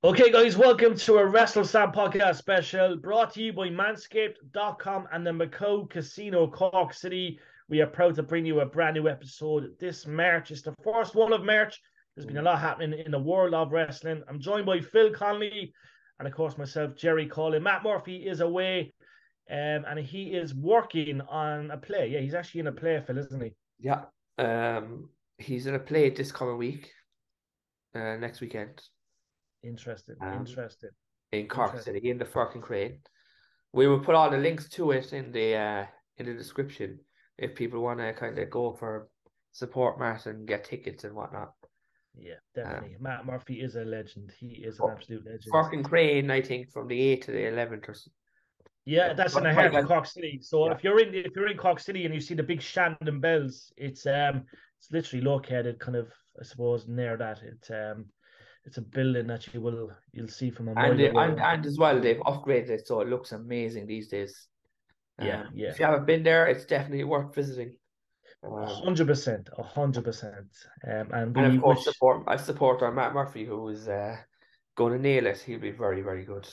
Okay, guys, welcome to a WrestleSlam podcast special brought to you by Manscaped.com and the Macau Casino, Cork City. We are proud to bring you a brand new episode this March. It's the first one of March. There's been a lot happening in the world of wrestling. I'm joined by Phil Connolly and, of course, myself, Jerry Collin. Matt Murphy is away and he is working on a play. Yeah, he's actually in a play, Phil, isn't he? Yeah, he's gonna play this coming week, next weekend, Interesting, um, interesting, in Cork interesting. City in the Firkin Crane. We will put all the links to it in the description if people want to kind of go for support Matt and get tickets and whatnot. Yeah, Um, definitely. Matt Murphy is a legend. He is an absolute legend. Firkin Crane, I think, from the 8th to the 11th or so. Yeah, that's in the Quite heart of well. Cork City. So Yeah, if you're in Cork City and you see the big Shandon Bells, it's literally located kind of, I suppose, near that. It's a building that you'll see from a and mile away. and as well they've upgraded it so it looks amazing these days. Yeah, yeah. If you haven't been there, it's definitely worth visiting. Um, 100%, 100%. And And we of course, wish I support our Matt Murphy, who is going to nail it. He'll be very, very good.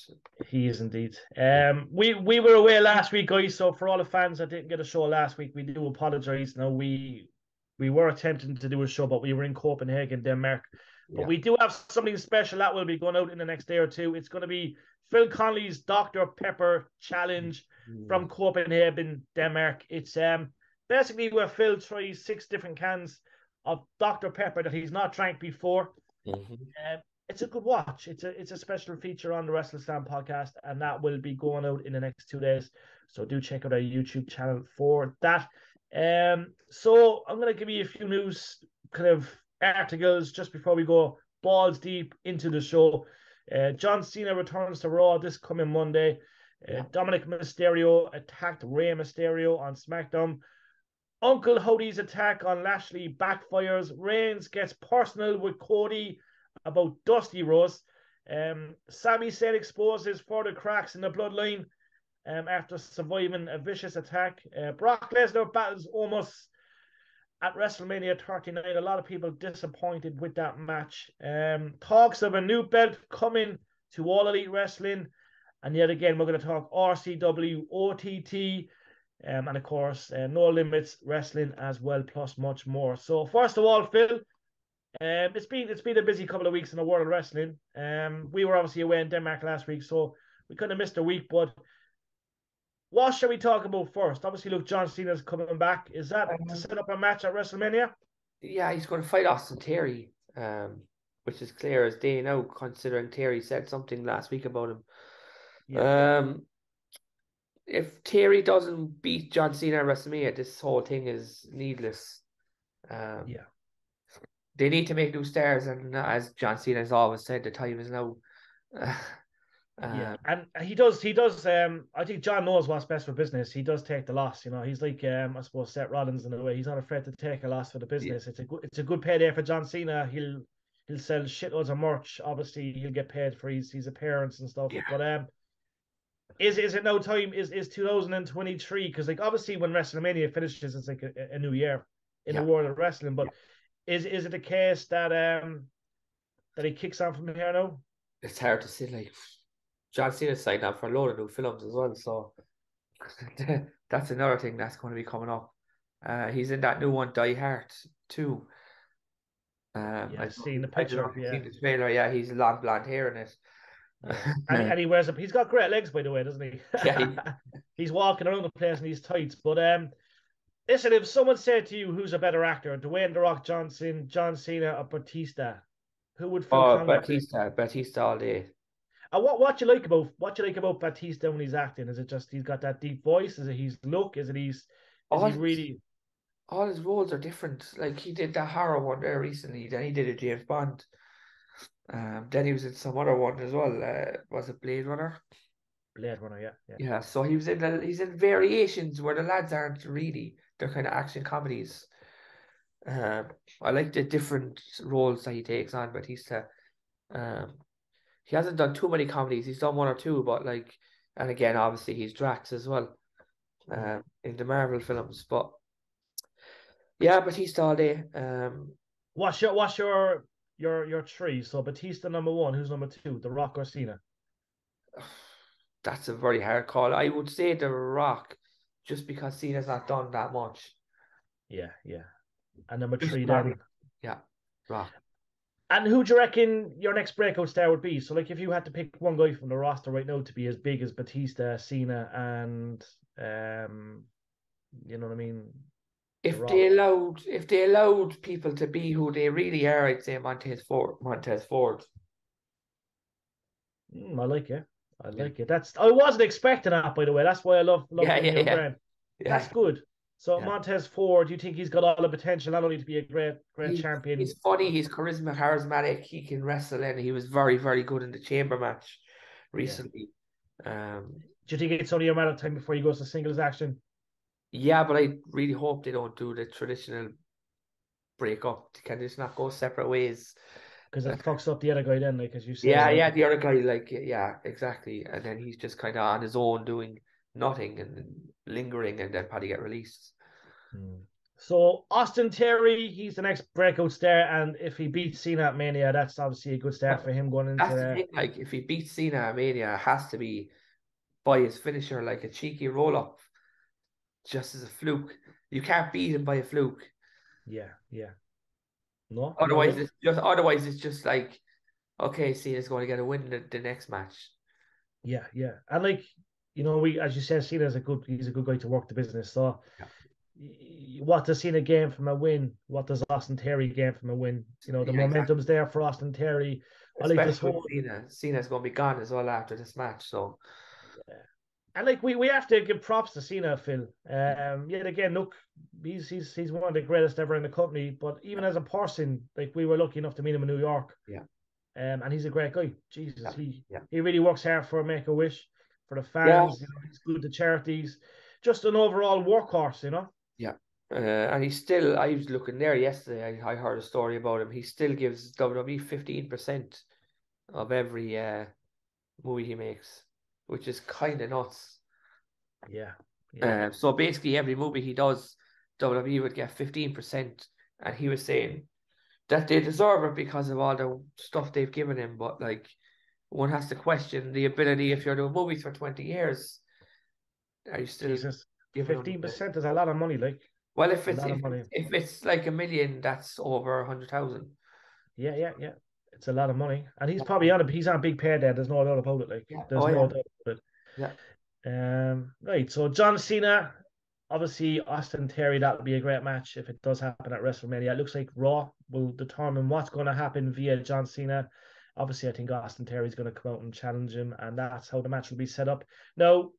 he is indeed. We were away last week, guys. So for all the fans that didn't get a show last week, we do apologize. Now we were attempting to do a show, but we were in Copenhagen, Denmark. But Yeah. we do have something special that will be going out in the next day or two. It's going to be Phil Connolly's Dr. Pepper Challenge Mm-hmm. from Copenhagen, Denmark. It's basically where Phil tries 6 different cans of Dr. Pepper that he's not drank before. Um, it's a good watch. It's a special feature on the WrestleSlam podcast, and that will be going out in the next 2 days. So do check out our YouTube channel for that. So I'm gonna give you a few news kind of articles just before we go balls deep into the show. John Cena returns to Raw this coming Monday. Yeah. Dominic Mysterio attacked Rey Mysterio on SmackDown. Uncle Hody's attack on Lashley backfires. Reigns gets personal with Cody about Dusty Rose. Sami Zayn exposes further cracks in the bloodline after surviving a vicious attack. Brock Lesnar battles almost at WrestleMania 39. A lot of people disappointed with that match. Talks of a new belt coming to All Elite Wrestling. And yet again, we're going to talk RCW, OTT, and of course, No Limits Wrestling as well, plus much more. So first of all, Phil, it's been a busy couple of weeks in the world of wrestling. We were obviously away in Denmark last week, so we kind of missed a week. But what shall we talk about first? Obviously, look, John Cena's coming back. Is that to Um, set up a match at WrestleMania? yeah, he's going to fight Austin Theory, which is clear as day now, considering Theory said something last week about him. Yeah, Um, if Theory doesn't beat John Cena at WrestleMania, this whole thing is needless. Um, yeah, they need to make new stars, and as John Cena has always said, the time is now. yeah. Um, And he does. He does. I think John knows what's best for business. He does take the loss. You know, he's like I suppose Seth Rollins in a way. He's not afraid to take a loss for the yeah, business. It's a good payday for John Cena. He'll sell shitloads of merch. Obviously, he'll get paid for his appearance and stuff. yeah, But is it now time? Is 2023? Because like obviously when WrestleMania finishes, it's like a new year in the yeah. world of wrestling. Yeah. But is it the case that he kicks on from here now? It's hard to say. Like John Cena signed up for a load of new films as well, so that's another thing that's going to be coming up. He's in that new one, Die Hard too. Yeah, I've seen the I don't know picture. if you've Yeah, seen the trailer. Yeah, he's long blonde hair in it. yeah, and he wears a. He's got great legs, by the way, doesn't he? Yeah, He's walking around the place in these tights. But listen, if someone said to you, "Who's a better actor, Dwayne the Rock Johnson, John Cena, or Batista?" Who would Phil oh, Connolly pick? Batista all day. And what you like about Batista when he's acting? Is it just he's got that deep voice? Is it his look? Is All he his, really? all his roles are different. Like he did that horror one there recently. Then he did a James Bond. Then he was in some other one as well. Was it Blade Runner? Blade Runner? Yeah, yeah. Yeah, so he's in variations where the lads aren't really. They're kind of action comedies. Um, I like the different roles that he takes on, Batista. Um, he hasn't done too many comedies. He's done one or two, but like, and again, obviously he's Drax as well. Mm. In the Marvel films. But yeah, Batista all day. What's your your three. So Batista number one. Who's number two? The Rock or Cena? That's a very hard call. I would say The Rock, just because Cena's not done that much. Yeah, yeah. And number Just three Rock. then. Yeah, Rock. And who do you reckon your next breakout star would be? So, like, if you had to pick one guy from the roster right now to be as big as Batista, Cena, and you know what I mean, The If Rock. they allowed people to be who they really are, I'd say Montez Ford. Montez Ford. I like it. I Yeah, like it. I wasn't expecting that, by the way. That's why I love yeah, getting yeah, your yeah, brand. That's yeah. good. So Yeah. Montez Ford, you think he's got all the potential not only to be a great champion? He's funny. He's charismatic. He can wrestle, and he was very, very good in the chamber match Yeah. recently. Um, Do you think it's only a matter of time before he goes to singles action? yeah, but I really hope they don't do the traditional breakup. Can they just not go separate ways? Because it fucks up the other guy then, like as you say, Yeah, right? yeah, the other guy, like, yeah, exactly. And then he's just kind of on his own doing nothing and lingering and then probably get released. Hmm. So Austin Terry, he's the next breakout star, and if he beats Cena at Mania, that's obviously a good start But for him going into that's the thing, like, if he beats Cena at Mania, it has to be by his finisher, like a cheeky roll up, just as a fluke. You can't beat him by a fluke. yeah, yeah. No, you're Otherwise, right. it's just like, okay, Cena's going to get a win the next match. Yeah, yeah. And like, we as you said, Cena's he's a good guy to work the business. So Yeah. what does Cena gain from a win? What does Austin Terry gain from a win? The Yeah, exactly. momentum's there for Austin Terry. I like this Especially with whole Cena's going to be gone as well after this match. So, and like we have to give props to Cena, Phil. Yet again, look, he's one of the greatest ever in the company. But even yeah, as a person, like we were lucky enough to meet him in New York. yeah, And he's a great guy. Jesus, yeah, he yeah. he really works hard for Make a Wish, for the Yeah, fans. He's good to charities. Just an overall workhorse. yeah. And he's still, I was looking there yesterday, I heard a story about him. He still gives WWE 15% of every movie he makes, which is kind of nuts. Yeah, yeah, So basically, every movie he does, WWE would get 15%. And he was saying that they deserve it because of all the stuff they've given him. But like, one has to question the ability if you're doing movies for 20 years, are you still Jesus. giving them the 15% is a lot of money, like well, if a it's lot if of money. if it's like a million, that's over 100,000. Yeah, yeah, yeah. It's a lot of money, and he's on a big payday. There's no doubt about it. Like, Yeah. there's Oh no yeah. doubt about it. Yeah. Right. So John Cena, obviously Austin Terry, that would be a great match if it does happen at WrestleMania. It looks like Raw will determine what's going to happen via John Cena. Obviously, I think Austin Terry's going to come out and challenge him, and that's how the match will be set up. Now,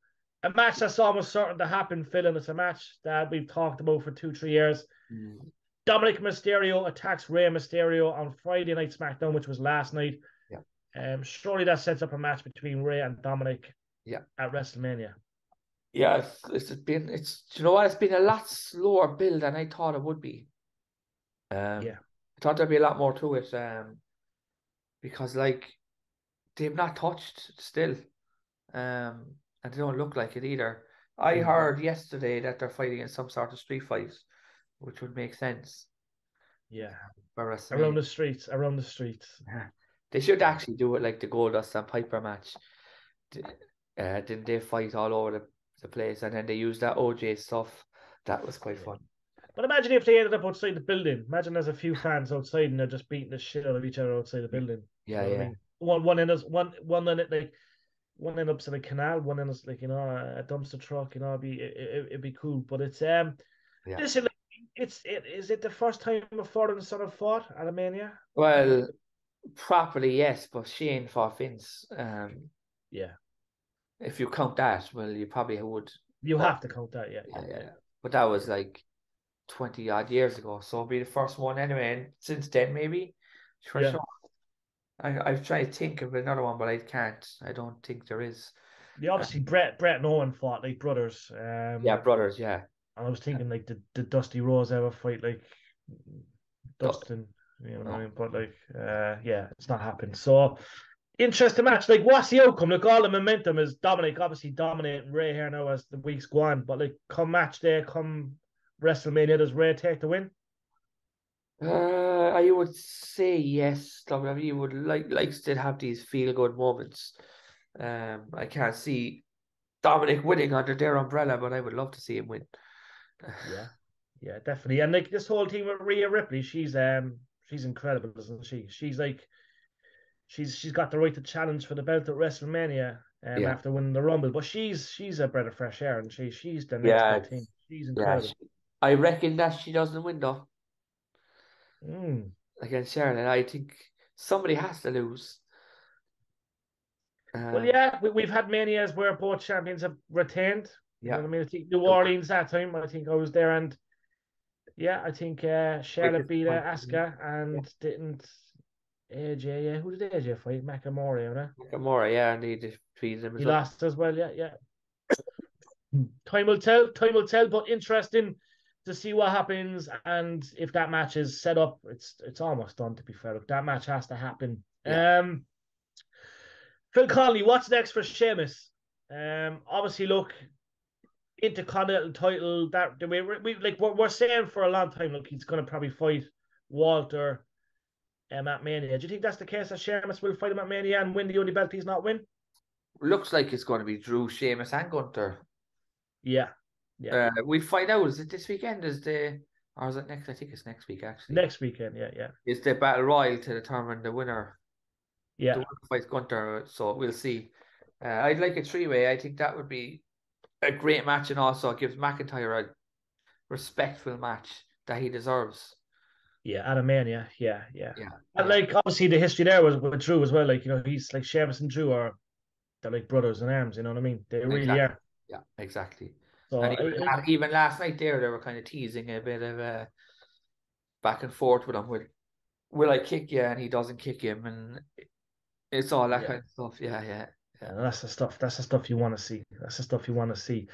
a match that's almost certain to happen, Phil, and it's a match that we've talked about for 2-3 years. Mm. Dominic Mysterio attacks Rey Mysterio on Friday Night SmackDown, which was last night. Yeah. Surely that sets up a match between Rey and Dominic Yeah. at WrestleMania. Yeah. It's you know what? It's been a lot slower build than I thought it would be. Yeah, I thought there'd be a lot more to it. Because like they've not touched still. And they don't look like it either. I mm, heard yesterday that they're fighting in some sort of street fight, which would make sense yeah. for WrestleMania. Around the streets. Yeah. They should actually do it like the Goldust and Piper match. Didn't they fight all over the place and then they used that OJ stuff? That was quite Yeah. fun. But imagine if they ended up outside the building. Imagine there's a few fans outside and they're just beating the shit out of each other outside the building. You Yeah, know what I yeah, mean? One end is one end like one end up's in a canal, one end is like a dumpster truck. It'd be cool. But it's yeah. listen, like, is it the first time a father and son have fought at a Mania? Well, properly, yes, but Shane fought Vince. Yeah, If you count that, well, you probably would. you But have to count that. Yeah, yeah, yeah, yeah, yeah. yeah. But that was like 20 odd years ago. So it'll be the first one anyway. And since then, maybe for Yeah. sure. I've tried to think of another one, but I can't. I don't think there is. Yeah, Uh, obviously Brett and Owen fought like brothers. yeah, brothers. Yeah. And I was thinking like the Dusty Rose ever fight like Don't- Dustin, you know what I No. mean? But like, yeah, it's not happened. So interesting match. Like, what's the outcome? Like, all the momentum is Dominic obviously dominating Ray here now as the weeks go on. But like, come match day, come WrestleMania, does Ray take the win? I would say yes. WWE would likes to have these feel good moments. I can't see Dominic winning under their umbrella, but I would love to see him win. Yeah, yeah, definitely. And like this whole team with Rhea Ripley, she's incredible, isn't she? She's like she's got the right to challenge for the belt at WrestleMania Yeah, after winning the Rumble. But she's a breath of fresh air, and she's the next yeah, big thing. She's yeah. incredible. I reckon that she doesn't win though Mm. against Charlotte. I think somebody has to lose. Well, Um, yeah, we've had manias where both champions have retained. You know yeah, what I mean? I think New Orleans that time. I think I was there, and yeah, I think quite Charlotte beat disappointing. Asuka Yeah, and didn't AJ. Yeah, who did AJ fight? Nakamura, you know? Nakamura, yeah, and they defeated him He as well. lost as well. Yeah, yeah. Time will tell. Time will tell. But interesting to see what happens and if that match is set up. It's almost done. To be fair, look, that match has to happen. Yeah, Phil Connolly, what's next for Sheamus? Obviously, look, Intercontinental title. That the way we like we're saying for a long time. Look, he's going to probably fight Walter at Mania. Do you think that's the case that Sheamus will fight him at Mania and win the only belt he's not win? looks like it's going to be Drew, Sheamus, and Gunter. Yeah, yeah. We'll find out. Is it this weekend? Or is it next? I think it's next week actually. Next weekend. Yeah, yeah, Is the battle royal to determine the winner? The yeah, winner fights Gunter, so we'll see. I'd like a three-way. I think that would be a great match, and also gives McIntyre a respectful match that he deserves. yeah. At a Mania. Yeah, yeah. Yeah, And yeah, like obviously the history there was with Drew as well. Like he's like Sheamus and Drew are they're like brothers in arms. You know what I mean? They really exactly. are. Yeah, exactly. So And even last night there, they were kind of teasing a bit of back and forth with him. Will I kick you? And he doesn't kick him, and it's all that yeah. kind of stuff. Yeah, yeah, yeah. And that's the stuff. That's the stuff you want to see. That's the stuff you want to see.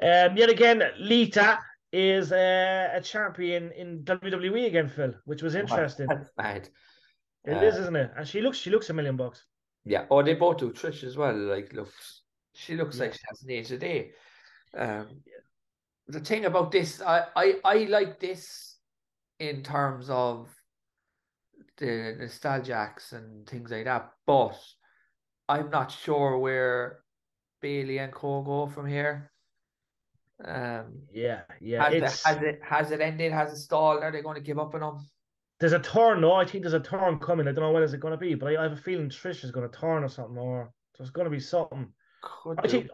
Yet again, Lita is a champion in WWE again, Phil, which was Wow, interesting. that's mad. It is, isn't it? And she looks $1 million. Yeah. Oh, they both do. Trish as well. Like, she looks like Yeah, she has an age a day. Um, the thing about this, I like this in terms of the nostalgics and things like that, but I'm not sure where Bailey and Co go from here. Um, yeah, yeah. It's has it ended? Has it stalled? Are they going to give up on them? there's a turn. No, I think there's a turn coming. I don't know when is it going to be, but I have a feeling Trish is going to turn or something, or there's going to be something. Could I do. think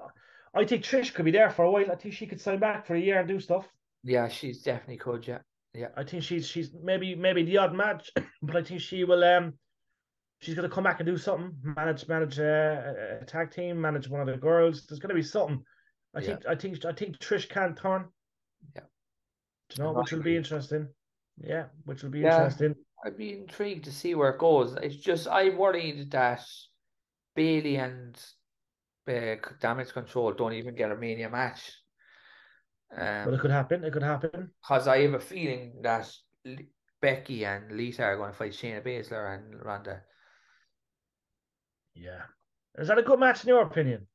I think Trish could be there for a while. I think she could sign back for a year and do stuff. Yeah, she's definitely could. Yeah, yeah, I think she's maybe the odd match, but I think she will she's gonna come back and do something. Manage a tag team, manage one of the girls. There's gonna be something. yeah, I think Trish can turn. yeah. Do you know, No, I which will be agree. interesting. Yeah, which will be Yeah, interesting. I'd be intrigued to see where it goes. It's just I'm worried that Bailey and Damage Control don't even get a Mania match. But it Um, could happen. It could happen. because I have a feeling that Becky and Lita are going to fight Shayna Baszler and Ronda. Yeah. Is that a good match in your opinion?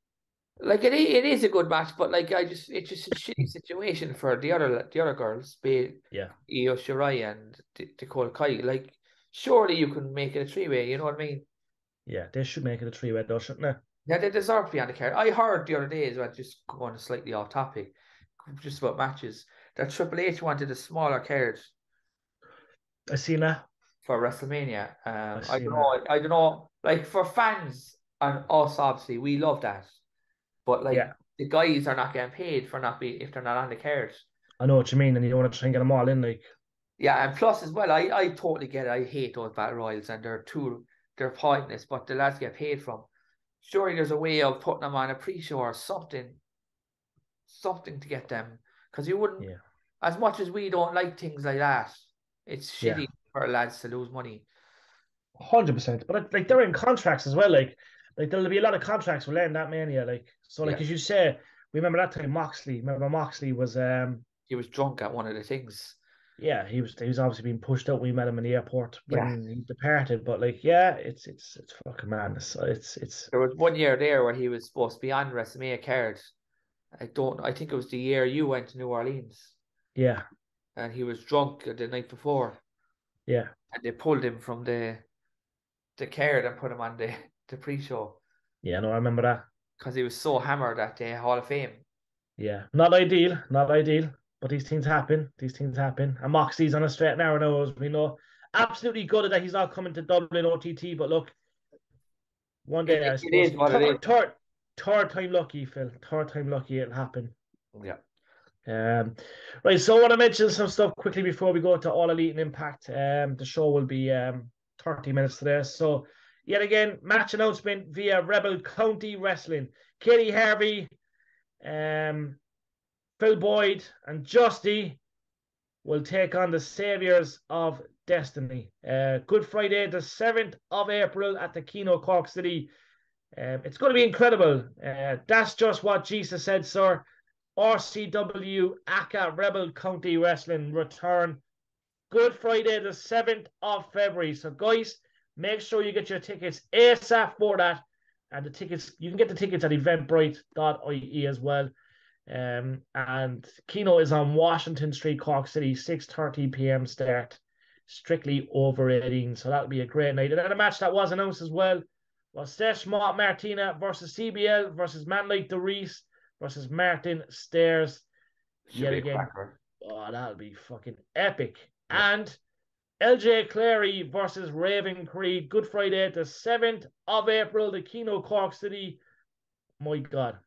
Like it is a good match, but like it's just a shitty situation for the other girls, be Yeah. Io Shirai and Dakota Kai. Like surely you can make it a three-way. You know what I mean? Yeah, they should make it a three-way though, shouldn't they? Yeah, they deserve to be on the card. I heard the other day as well, just going slightly off topic, just about matches, that Triple H wanted a smaller card I seen that. for WrestleMania. I I don't seen that. know. I don't know. Like for fans and us, obviously, we love that. But like Yeah. the guys are not getting paid for not be if they're not on the card. I know what you mean, and you want to try and get them all in, like Yeah, and plus as well, I totally get it. I hate those battle royals and they're pointless, but the lads get paid from. Surely there's a way of putting them on a pre-show or something to get them. Because you wouldn't, yeah. as much as we don't like things like that, it's Yeah. shitty for lads to lose money. 100%. But like they're in contracts as well. Like there'll be a lot of contracts will end that mania. Like so, like Yeah, as you say, remember that time Moxley. Remember Moxley was he was drunk at one of the things. yeah he was obviously being pushed out. We met him in the airport Yeah, when he departed. But like yeah, it's fucking madness. It's there was one year there where he was supposed to be on WrestleMania card. I think it was the year you went to New Orleans yeah and he was drunk the night before. Yeah. And they pulled him from the card and put him on the pre-show Yeah, no, I remember that. because he was so hammered at the Hall of Fame. Yeah. Not ideal. Not ideal. But these things happen. These things happen. And Moxley's on a straight and narrow nose. We know. Absolutely gutted that he's not coming to Dublin OTT. But look, one It, day I it suppose is what it is. third time lucky, Phil. Third time lucky it'll happen. Yeah. Right, so I want to mention some stuff quickly before we go to All Elite and Impact. The show will be 30 minutes today. So, yet again, match announcement via Rebel County Wrestling. Katie Harvey, Phil Boyd, and Justy will take on the Saviors of Destiny. Good Friday, the 7th of April at the Kino Cork City. It's going to be incredible. That's just what Jesus said, sir. RCW ACA Rebel County Wrestling return Good Friday the 7th of February. So guys, make sure you get your tickets ASAP for that. And the tickets, you can get the tickets at eventbrite.ie as well. And Kino is on Washington Street, Cork City, 6:30 p.m. start. Strictly over 18. So that'll be a great night. And then a match that was announced as well was Sesh Martina versus CBL versus Man Like the Reese versus Martin Stairs. Should Yet be a again, cracker. oh, that'll be fucking epic. Yeah. And LJ Clary versus Raven Creed. Good Friday, the 7th of April, the Kino Cork City. My God,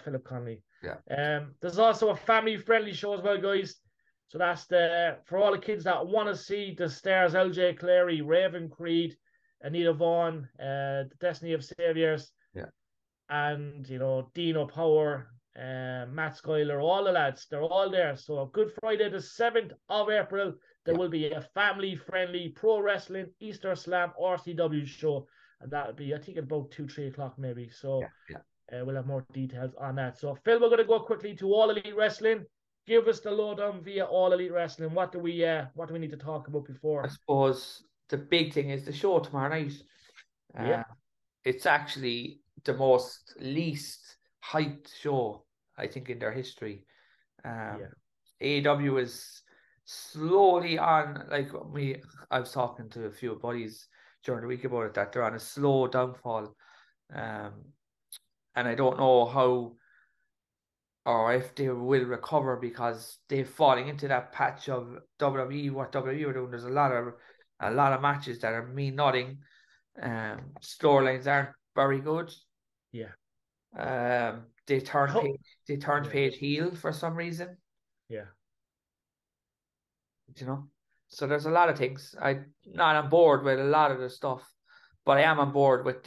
Philip Connolly. Yeah. There's also a family-friendly show as well, guys. So that's for all the kids that want to see the stars: LJ Clary, Raven Creed, Anita Vaughn, the Destiny of Saviors, Yeah. and Dino Power, Matt Schuyler, all the lads. They're all there. So Good Friday, the 7th of April, there will be a family-friendly pro wrestling Easter Slam RCW show, and that'll be, I think, at about 2-3 o'clock maybe. So we'll have more details on that. So Phil, we're going to go quickly to All Elite Wrestling. Give us the lowdown via All Elite Wrestling. What do we need to talk about before? I suppose the big thing is the show tomorrow night. It's actually the most least hyped show, I think, in their history. AEW is slowly on, I was talking to a few buddies during the week about it, that they're on a slow downfall. And I don't know how or if they will recover, because they're falling into that patch of WWE, what WWE are doing. There's a lot of matches that are mean nothing. Storylines aren't very good. They turned Paige heel for some reason. So there's a lot of things. I'm not on board with a lot of the stuff, but I am on board with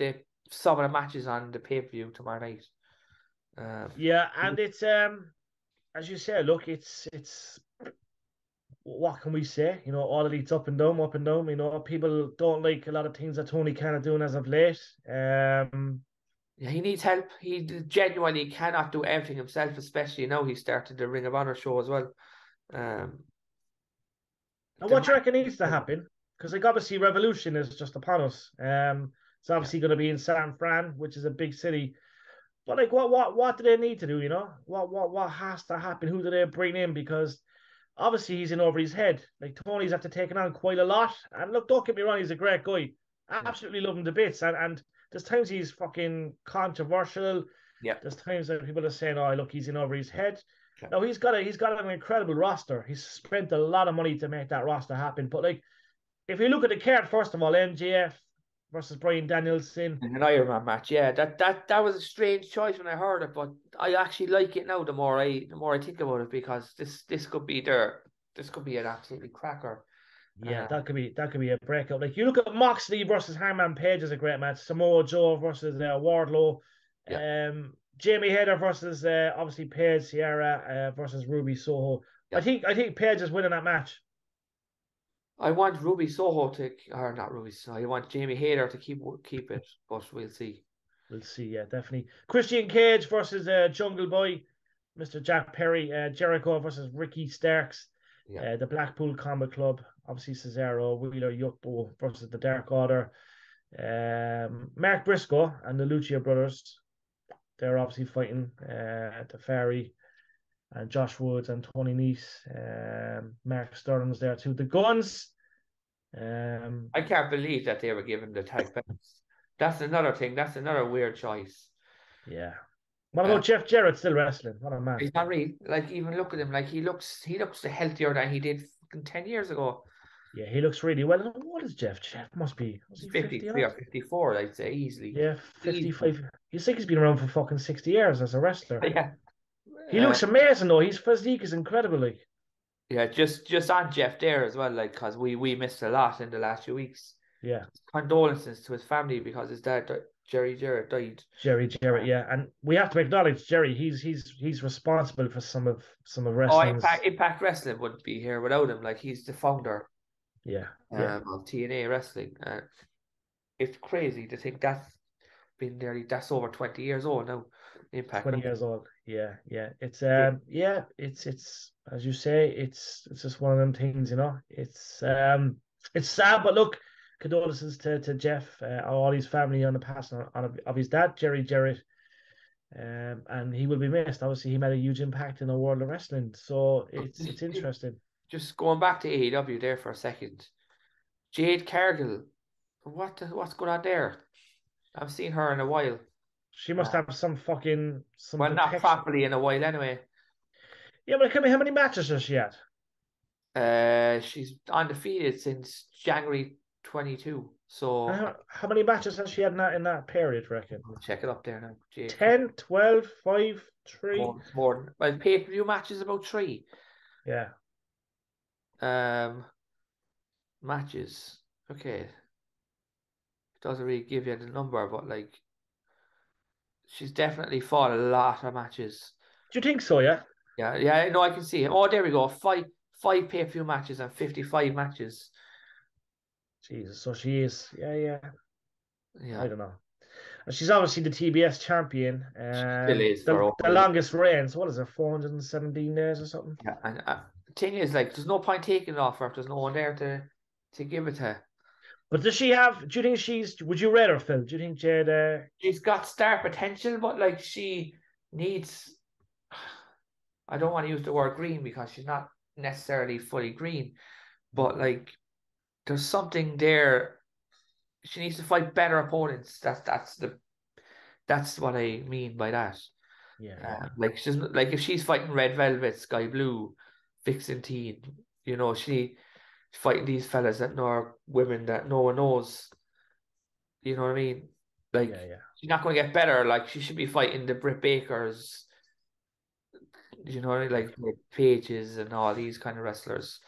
some of the matches on the pay-per-view tomorrow night. And it's as you say, look, it's what can we say? All Elite's up and down, up and down. People don't like a lot of things that Tony kind of doing as of late. He needs help. He genuinely cannot do everything himself, especially now he started the Ring of Honor show as well. And what do you reckon needs to happen? Because obviously Revolution is just upon us. It's obviously going to be in San Fran, which is a big city. But what do they need to do? What has to happen? Who do they bring in? Because obviously he's in over his head. Tony's after taking on quite a lot. And look, don't get me wrong, he's a great guy. I absolutely love him to bits. And there's times he's fucking controversial. There's times that people are saying, "Oh, look, he's in over his head." No, he's got an incredible roster. He's spent a lot of money to make that roster happen. But if you look at the card, first of all, MJF versus Bryan Danielson. An Iron Man match, that was a strange choice when I heard it, but I actually like it now. The more I think about it, because this could be an absolutely cracker. That could be a breakout. You look at Moxley versus Hangman Page is a great match. Samoa Joe versus Wardlow. Jamie Hayter versus obviously Paige Sierra versus Ruby Soho. I think Paige is winning that match. I want Ruby Soho or not Ruby Soho. I want Jamie Hayter to keep it, but we'll see. We'll see, definitely. Christian Cage versus Jungle Boy, Mr. Jack Perry. Jericho versus Ricky Starks. The Blackpool Combat Club, obviously Cesaro, Wheeler Yupo versus the Dark Order. Mark Briscoe and the Lucha Brothers. They're obviously fighting Tafari and Josh Woods and Tony Nese. Mark Sterling's there too. The Guns I can't believe that they were given the tag belts. That's another thing. That's another weird choice. Yeah. What Uh, about Jeff Jarrett still wrestling? What a man. he's not really like, even look at him. Like, he looks healthier than he did fucking 10 years ago. Yeah, he looks really well. What is Jeff? Jeff was He's he 50 53 odd? or 54, I'd say, easily. Yeah, Easily. 55. He's like he's been around for fucking 60 years as a wrestler. Yeah. He looks amazing though. His physique is incredible. Like, Yeah, just on Jeff there as well, like, because we missed a lot in the last few weeks. yeah, Condolences to his family because his dad, Jerry Jarrett, died. Jerry Jarrett. Yeah, and we have to acknowledge Jerry. He's responsible for some of Oh, wrestling's. Impact Wrestling wouldn't be here without him. Like, he's the founder Yeah, yeah. of TNA Wrestling. It's crazy to think that's over 20 years old now. Impact 20 Wrestling. years old. Yeah, yeah. It's as you say, it's just one of them things, you know. It's sad, but look, condolences to Jeff, all his family on the passing of his dad, Jerry Jarrett. And he will be missed. Obviously, he made a huge impact in the world of wrestling. So it's interesting. Just going back to AEW there for a second. Jade Cargill, what's going on there? I've seen her in a while. She must have some Well, not protection. properly in a while anyway. Yeah, but how many matches has she had? She's undefeated since January 22. So How many matches has she had in that period, reckon? I'll check it up there now. Jade 10, 12, 5, 3. more than, well, pay-per-view matches about 3. Yeah. Matches. Okay. It doesn't really give you the number, but like, she's definitely fought a lot of matches. Do you think so, yeah? Yeah, yeah, no, I can see it. Oh, there we go. Five pay-per-view matches and 55 matches. Jesus, so she is. Yeah, yeah. Yeah. I don't know. And she's obviously the TBS champion. She still is The, for the over. longest reign. So what is it, 417 days or something? Yeah, and the thing is, like, there's no point taking it off her if there's no one there to give it to. But does she have? Do you think would you rate her, Phil? Do you think Jade? She's got star potential, but like, she needs. I don't want to use the word green because she's not necessarily fully green, but like, there's something there. She needs to fight better opponents. That's what I mean by that. Yeah, yeah, Like, she's like, if she's fighting Red Velvet, Sky Blue, Vixen Teen, she's fighting these fellas that know women that no one knows. You know what I mean? Like, yeah, yeah, she's not going to get better. Like, she should be fighting the Britt Bakers, what I mean? yeah, Like Pages and all these kind of wrestlers.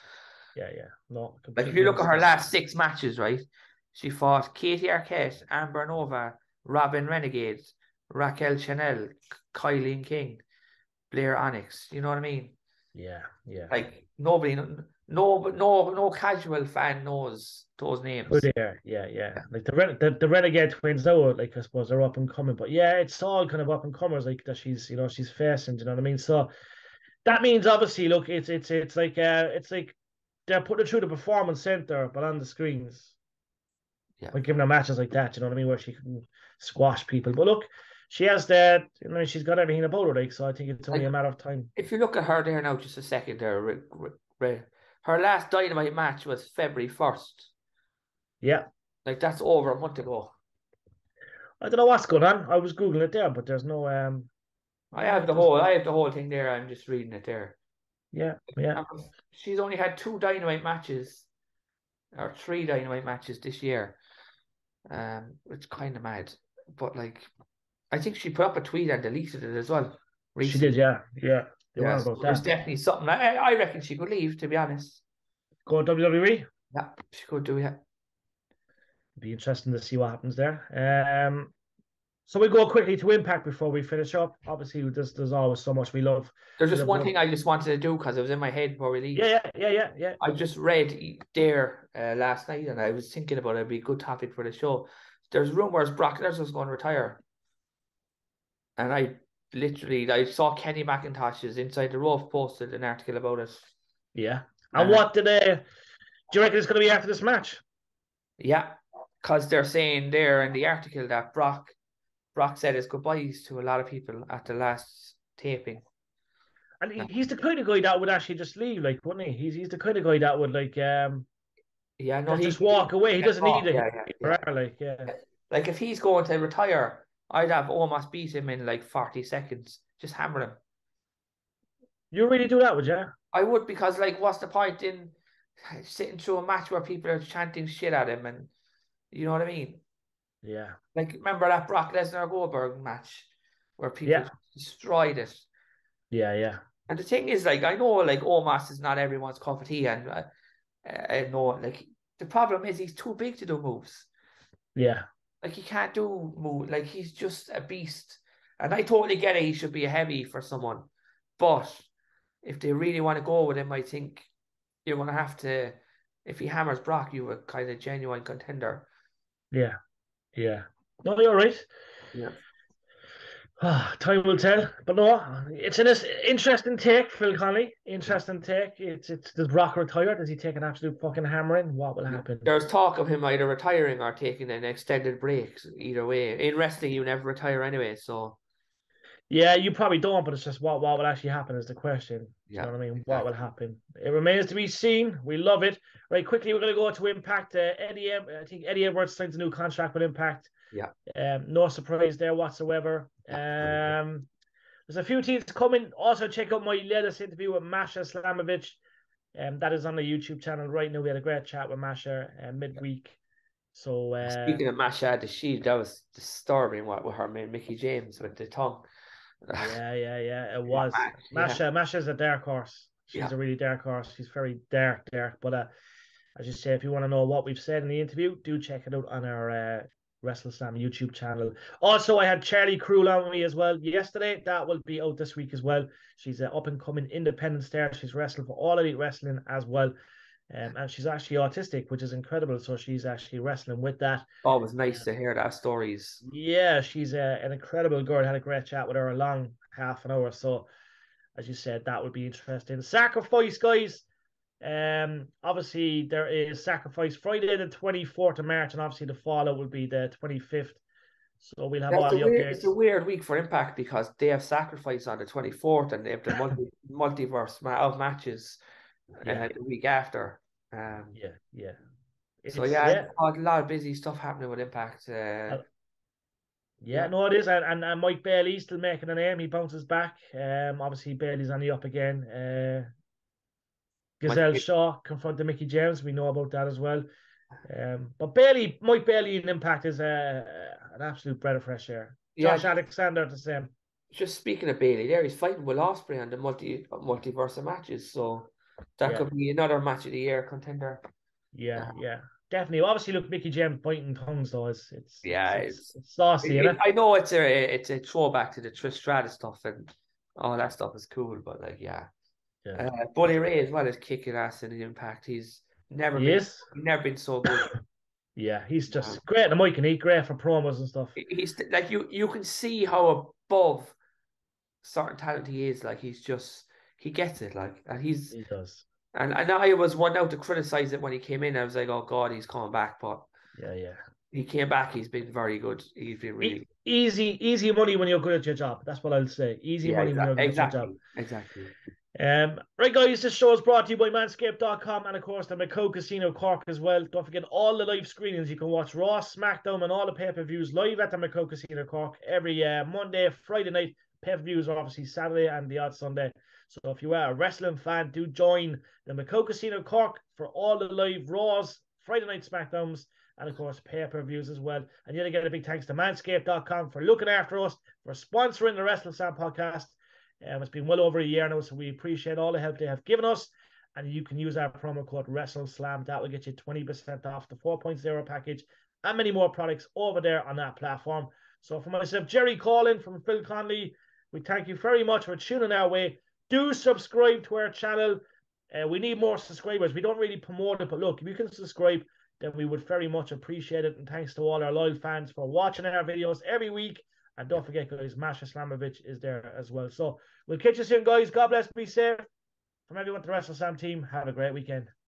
yeah, yeah. No, Like, if you completely look at her understand. last 6 matches, right? She fought Katie Arquette, Amber Nova, Robin Renegade, Raquel Chanel, Kylie King, Blair Onyx. You know what I mean? Yeah, yeah. Like, nobody, no casual fan knows those Who names. they are? Yeah, yeah. Like the Renegade Twins now, like I suppose they're up and coming, but yeah, it's all kind of up and comers like that. She's facing. Do you know what I mean? So that means obviously, look, it's like they're putting it through the performance center, but on the screens. Yeah. Like giving her matches like that, you know what I mean, where she can squash people. But look, she has she's got everything about her, like, so I think it's only Like, a matter of time. if you look at her there now, just a second there, her last Dynamite match was February 1st. Yeah. Like, that's over a month ago. I don't know what's going on. I was Googling it there, but there's no yeah, it doesn't. I have the whole thing there. I'm just reading it there. Yeah, yeah. She's only had 2 Dynamite matches or 3 Dynamite matches this year. It's kind of mad, but like, I think she put up a tweet and deleted it as well She recently. did, yeah. Yeah. They were Yeah, so about there's that. definitely something. I reckon she could leave, to be honest. Go WWE. Yeah, she could do it. Be interesting to see what happens there. So we go quickly to Impact before we finish up. Obviously, there's always so much we love. There's We just love one going. thing I just wanted to do because it was in my head before we leave. Yeah. I just read there last night, and I was thinking about it'd be a good topic for the show. There's rumors Brock Lesnar's going to retire, and I saw Kenny McIntosh's Inside the Rope posted an article about it. Yeah. And what do you reckon it's going to be after this match? Yeah, because they're saying there in the article that Brock said his goodbyes to a lot of people at the last taping. And he's the kind of guy that would actually just leave, like, wouldn't he? He's the kind of guy that would like Yeah, no, That just walk away. He doesn't need yeah, a yeah, yeah. hero, like, yeah. Like if he's going to retire, I'd have almost beat him in like 40 seconds. Just hammer him. You really do that, would you? I would, because like what's the point in sitting through a match where people are chanting shit at him, and you know what I mean? Yeah. Like remember that Brock Lesnar Goldberg match where people Yeah. destroyed it. Yeah. Yeah. And the thing is, like, I know like Omos is not everyone's cup of tea, and I know like the problem is he's too big to do moves. Yeah. Like he can't do move. Like he's just a beast. And I totally get it. He should be a heavy for someone, but if they really want to go with him, I think you're going to have to. If he hammers Brock, you have a kind of genuine contender. Yeah. Yeah. No, you're right. Yeah. Time will tell. But no, it's an interesting take, Phil Connolly. Interesting take. It's does Brock retire? Does he take an absolute fucking hammering? What will happen? There's talk of him either retiring or taking an extended break. Either way, in wrestling, you never retire anyway. So Yeah, you probably don't, but it's just what will actually happen is the question. Do you yeah, know what I mean? What will exactly. happen? It remains to be seen. We love it. Right, quickly, we're going to go to Impact. I think Eddie Edwards signs a new contract with Impact. Yeah, No surprise there whatsoever. yeah. There's a few teams coming. Also, check out my latest interview with Masha Slamovich. That is on the YouTube channel right now. We had a great chat with Masha midweek. So Speaking of Masha, the Shield, that was disturbing. What with her man Mickey James with the tongue. yeah, it What was. match? Yeah, Masha's a dark horse. yeah. She's a really dark horse. She's very dark. But as you say, if you want to know what we've said in the interview, do check it out on our WrestleSlam YouTube channel. Also, I had Charlie Krul on with me as well yesterday. That will be out this week as well. She's an up and coming independent star. She's wrestled for All Elite Wrestling as well. And she's actually autistic, which is incredible. So she's actually wrestling with that. Always nice to hear that stories. Yeah, she's an incredible girl. I had a great chat with her, a long half an hour. So, as you said, that would be interesting. Sacrifice, guys. Obviously there is Sacrifice Friday the 24th of March, and obviously the fallout will be the 25th. So we'll have all the It's updates. a weird week for Impact because they have Sacrifice on the 24th and they have the multiverse of matches Yeah, the week after. yeah. So It's yeah, yeah. a lot of busy stuff happening with Impact. uh, Yeah, Yeah, no, it is, and Mike Bailey's still making a name. He bounces back. Obviously Bailey's on the up again. Mike, Gazelle Shaw confronted Mickey James. We know about that as well. But Mike Bailey in Impact is an absolute breath of fresh air. yeah. Josh Alexander the same. Just speaking of Bailey, there he's fighting Will Ospreay on the multiverse of matches, so that Yeah, could be another match of the year contender. yeah. Definitely. Obviously, look, Mickey James biting tongues though is Yeah, it's saucy, isn't it? I know it's a throwback to the Trish Stratus stuff and all that stuff is cool, but like yeah. Yeah. Bully Ray as well is kicking ass in the Impact. He is. He's never been so good. Yeah, he's just great in the mic and he's great for promos and stuff. He's like you can see how above certain talent he is. Like he gets it. Like and He does. and I was one out to criticize it when he came in. I was like, oh God, he's coming back, but Yeah. he came back. He's been very good. He's been really Easy money when you're good at your job. That's what I'll say. Easy yeah, money when you're good at your job. exactly. Right, guys, this show is brought to you by Manscaped.com and, of course, the Macau Casino Cork as well. Don't forget all the live screenings. You can watch Raw, SmackDown, and all the pay-per-views live at the Macau Casino Cork every Monday, Friday night. Pay-per-views are obviously Saturday and the odd Sunday. So if you are a wrestling fan, do join the Macau Casino Cork for all the live Raws, Friday night SmackDowns, and, of course, pay-per-views as well. And yet again, a big thanks to Manscaped.com for looking after us, for sponsoring the WrestleSlam podcast. It's been well over a year now, so we appreciate all the help they have given us. And you can use our promo code WrestleSlam. That will get you 20% off the 4.0 package and many more products over there on that platform. So for myself, Jerry Collin from Phil Conley, we thank you very much for tuning our way. Do subscribe to our channel. We need more subscribers. We don't really promote it, but look, if you can subscribe, then we would very much appreciate it. And thanks to all our loyal fans for watching our videos every week. And don't forget, guys, Masha Slamovich is there as well. So we'll catch you soon, guys. God bless. Be safe. From everyone at the WrestleSlam team, have a great weekend.